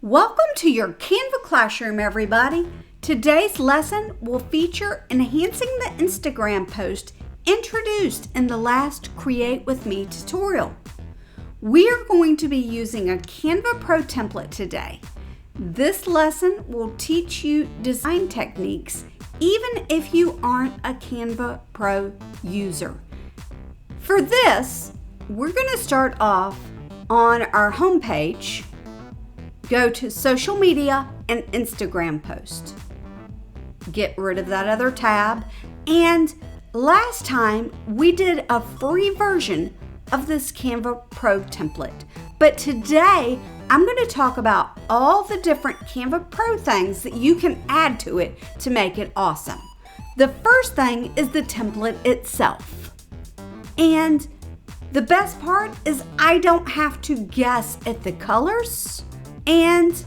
Welcome to your Canva classroom, everybody. Today's lesson will feature enhancing the Instagram post introduced in the last Create With Me tutorial. We are going to be using a Canva Pro template today. This lesson will teach you design techniques even if you aren't a Canva Pro user. For this, we're going to start off on our homepage. Go to social media and Instagram post. Get rid of that other tab. And last time we did a free version of this Canva Pro template. But today I'm going to talk about all the different Canva Pro things that you can add to it to make it awesome. The first thing is the template itself. And the best part is I don't have to guess at the colors. And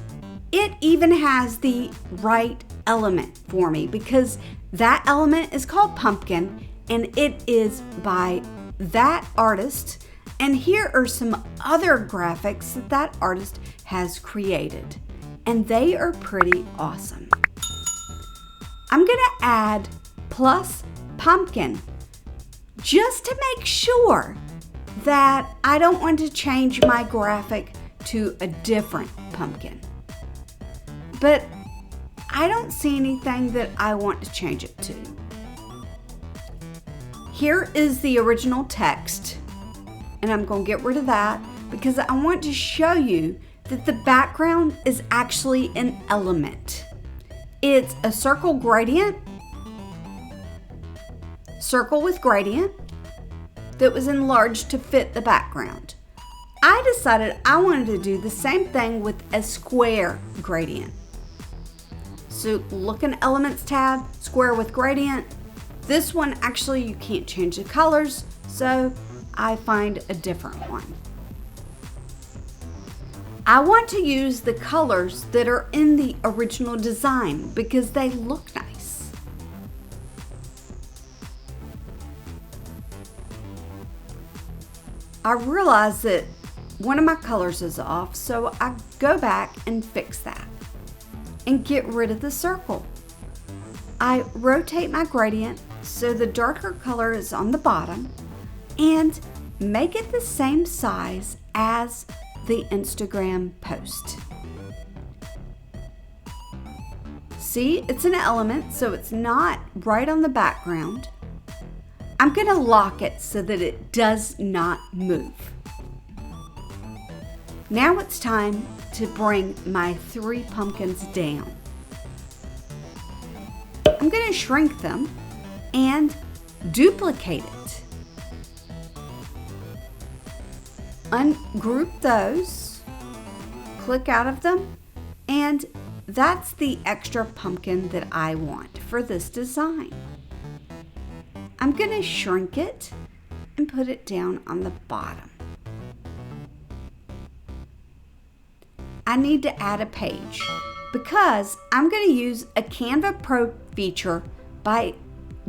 it even has the right element for me because that element is called pumpkin and it is by that artist. And here are some other graphics that that artist has created. And they are pretty awesome. I'm going to add plus pumpkin just to make sure that I don't want to change my graphic to a different pumpkin. But I don't see anything that I want to change it to. Here is the original text, and I'm going to get rid of that because I want to show you that the background is actually an element. It's a circle gradient, circle with gradient that was enlarged to fit the background. I decided I wanted to do the same thing with a square gradient. So look in Elements tab, square with gradient. This one actually you can't change the colors, so I find a different one. I want to use the colors that are in the original design because they look nice. I realize that one of my colors is off, so I go back and fix that and get rid of the circle. I rotate my gradient so the darker color is on the bottom and make it the same size as the Instagram post. See, it's an element, so it's not right on the background. I'm going to lock it so that it does not move. Now it's time to bring my 3 pumpkins down. I'm going to shrink them and duplicate it. Ungroup those, click out of them, and that's the extra pumpkin that I want for this design. I'm going to shrink it and put it down on the bottom. I need to add a page because I'm going to use a Canva Pro feature by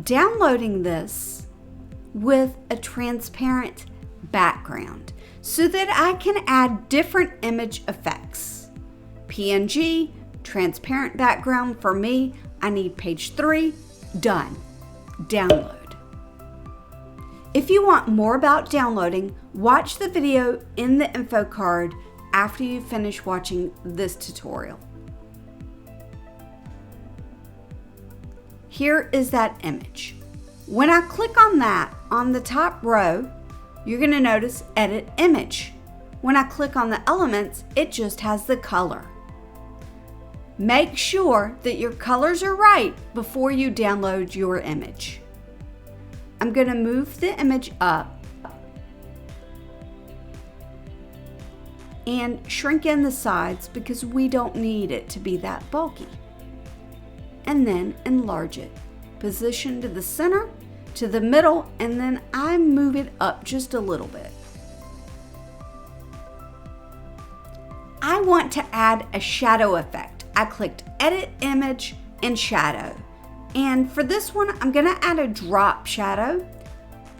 downloading this with a transparent background so that I can add different image effects. PNG, transparent background for me. I need page 3, done. Download. If you want more about downloading, watch the video in the info card after you finish watching this tutorial. Here is that image. When I click on that on the top row, you're going to notice Edit Image. When I click on the elements, it just has the color. Make sure that your colors are right before you download your image. I'm going to move the image up and shrink in the sides because we don't need it to be that bulky. And then enlarge it. Position to the center, to the middle, and then I move it up just a little bit. I want to add a shadow effect. I clicked Edit Image and Shadow. And for this one, I'm going to add a drop shadow,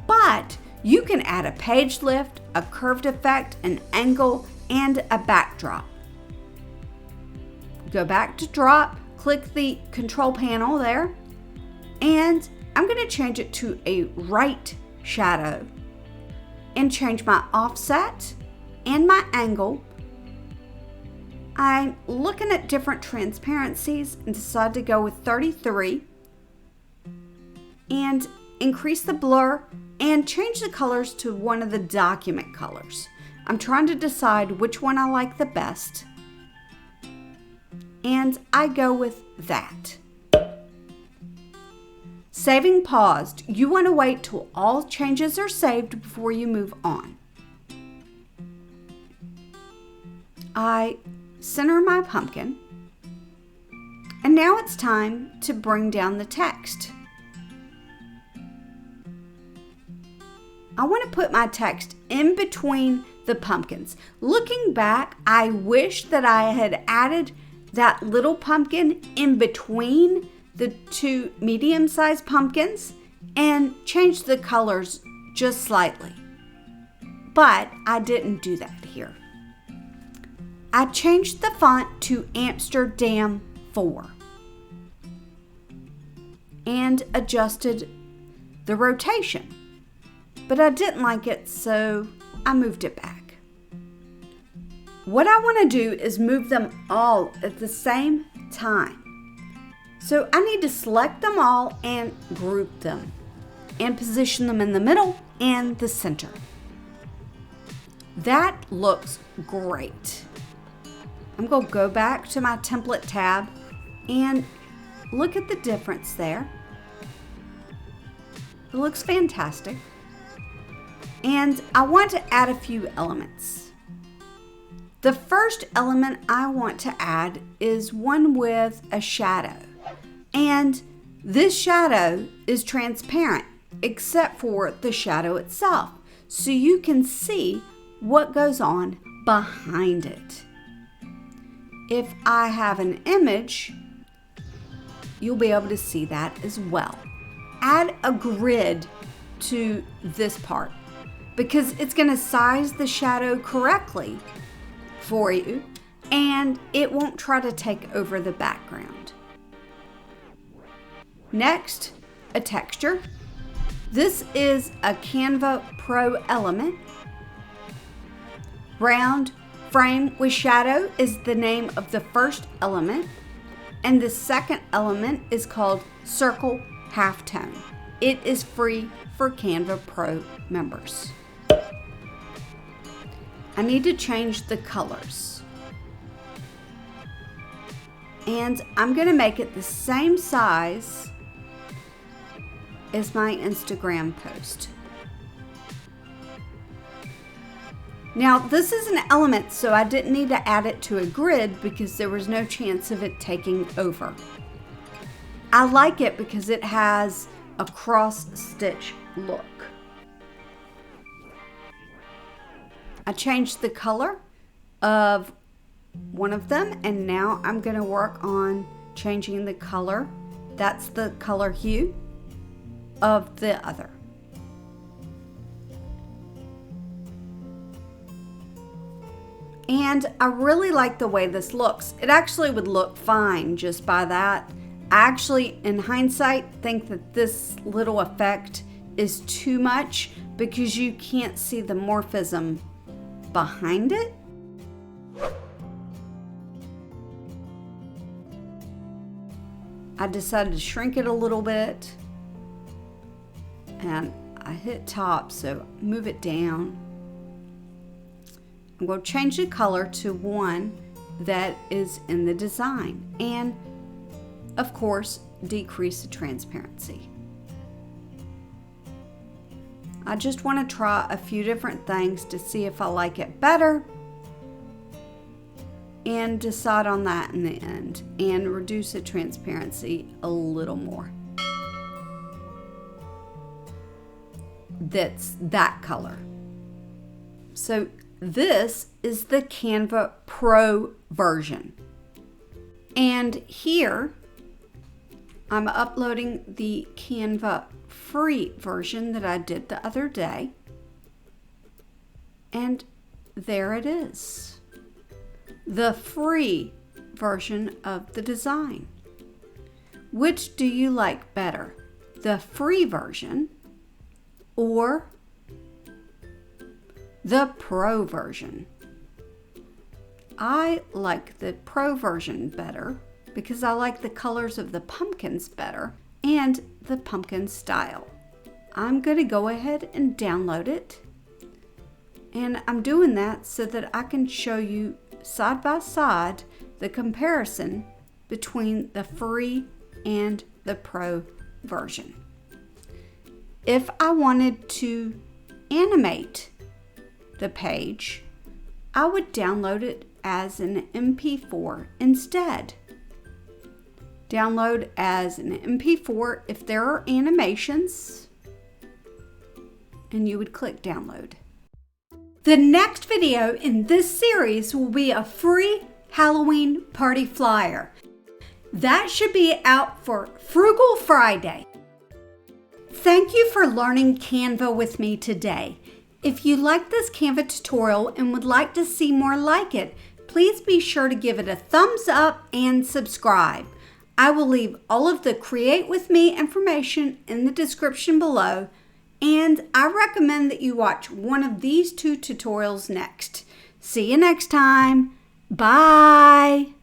but you can add a page lift, a curved effect, an angle, and a backdrop. go back to drop, click the control panel there, and I'm going to change it to a right shadow and change my offset and my angle. I'm looking at different transparencies and decided to go with 33 and increase the blur and change the colors to one of the document colors. I'm trying to decide which one I like the best, and I go with that. Saving paused. You want to wait till all changes are saved before you move on. I center my pumpkin, and now it's time to bring down the text. I want to put my text in between the pumpkins. Looking back, I wish that I had added that little pumpkin in between the two medium-sized pumpkins and changed the colors just slightly. But I didn't do that here. I changed the font to Amsterdam 4 and adjusted the rotation. But I didn't like it, so I moved it back. What I want to do is move them all at the same time. So I need to select them all and group them and position them in the middle and the center. That looks great. I'm going to go back to my template tab and look at the difference there. It looks fantastic. And I want to add a few elements. The first element I want to add is one with a shadow. And this shadow is transparent except for the shadow itself. So you can see what goes on behind it. If I have an image, you'll be able to see that as well. Add a grid to this part because it's going to size the shadow correctly for you and it won't try to take over the background. Next, a texture. This is a Canva Pro element. Round frame with shadow is the name of the first element, and the second element is called Circle Halftone. It is free for Canva Pro members. I need to change the colors. And I'm going to make it the same size as my Instagram post. Now, this is an element, so I didn't need to add it to a grid because there was no chance of it taking over. I like it because it has a cross-stitch look. I changed the color of one of them, and now I'm going to work on changing the color. That's the color hue of the other. And I really like the way this looks. It actually would look fine just by that. I actually, in hindsight, think that this little effect is too much because you can't see the morphism behind it. I decided to shrink it a little bit and I hit top, so move it down. I'm going to change the color to one that is in the design and, of course, decrease the transparency. I just want to try a few different things to see if I like it better and decide on that in the end and reduce the transparency a little more. That's that color. So this is the Canva Pro version. And here I'm uploading the Canva free version that I did the other day. And there it is. The free version of the design. Which do you like better, the free version or the pro version? I like the pro version better because I like the colors of the pumpkins better and the pumpkin style. I'm going to go ahead and download it. And I'm doing that so that I can show you side by side the comparison between the free and the pro version. If I wanted to animate the page, I would download it as an MP4 instead. Download as an MP4 if there are animations, and you would click download. The next video in this series will be a free Halloween party flyer. That should be out for Frugal Friday. Thank you for learning Canva with me today. If you like this Canva tutorial and would like to see more like it, please be sure to give it a thumbs up and subscribe. I will leave all of the Create With Me information in the description below, and I recommend that you watch one of these two tutorials next. See you next time. Bye.